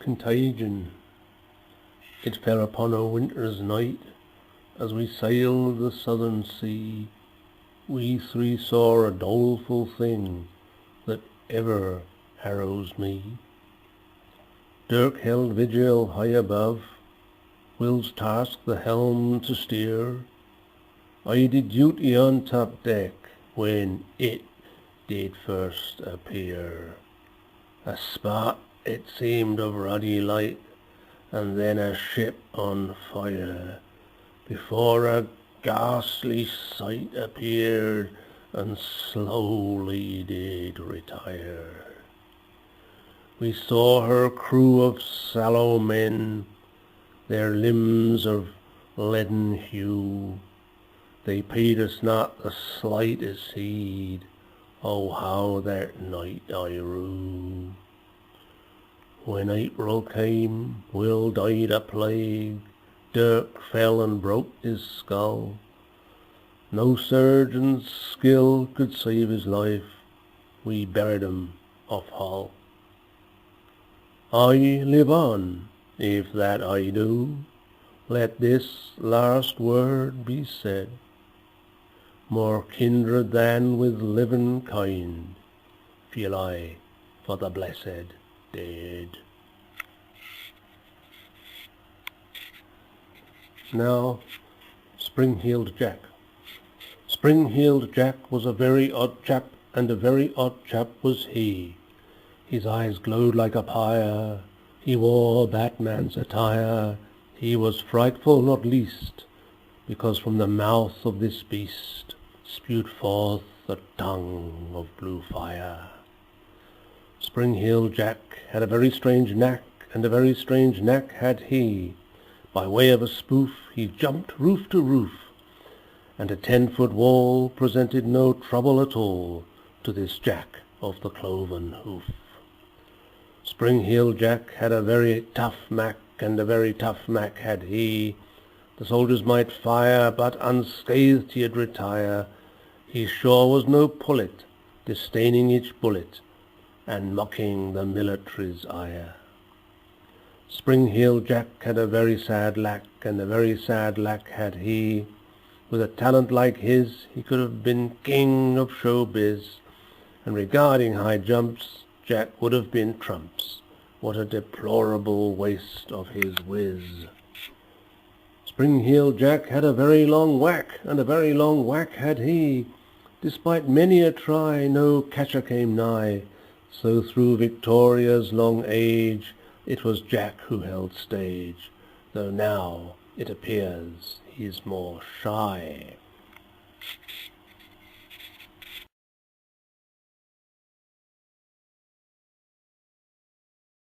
Contagion. It fell upon a winter's night, as we sailed the southern sea. We three saw a doleful thing that ever harrows me. Dirk held vigil high above, Will's tasked the helm to steer. I did duty on top deck when it did first appear. A spot, it seemed, of ruddy light, and then a ship on fire, before a ghastly sight appeared, and slowly did retire. We saw her crew of sallow men, their limbs of leaden hue. They paid us not the slightest heed. Oh, how that night I rue. When April came, Will died a plague. Dirk fell and broke his skull. No surgeon's skill could save his life. We buried him off Hull. I live on, if that I do. Let this last word be said. More kindred than with living kind feel I for the blessed dead. Now, Spring-heeled Jack. Spring-heeled Jack was a very odd chap, and a very odd chap was he. His eyes glowed like a pyre, he wore Batman's attire. He was frightful not least, because from the mouth of this beast spewed forth a tongue of blue fire. Spring-heeled Jack had a very strange knack, and a very strange knack had he. By way of a spoof he jumped roof to roof, and a 10-foot wall presented no trouble at all to this Jack of the cloven hoof. Spring-heeled Jack had a very tough Mac, and a very tough Mac had he. The soldiers might fire, but unscathed he'd retire. He sure was no pullet, disdaining each bullet, and mocking the military's ire. Spring-heeled Jack had a very sad lack, and a very sad lack had he. With a talent like his, he could have been king of showbiz, and regarding high jumps, Jack would have been trumps. What a deplorable waste of his whiz. Spring-heeled Jack had a very long whack, and a very long whack had he. Despite many a try, no catcher came nigh. So through Victoria's long age, it was Jack who held stage, though now it appears he's more shy.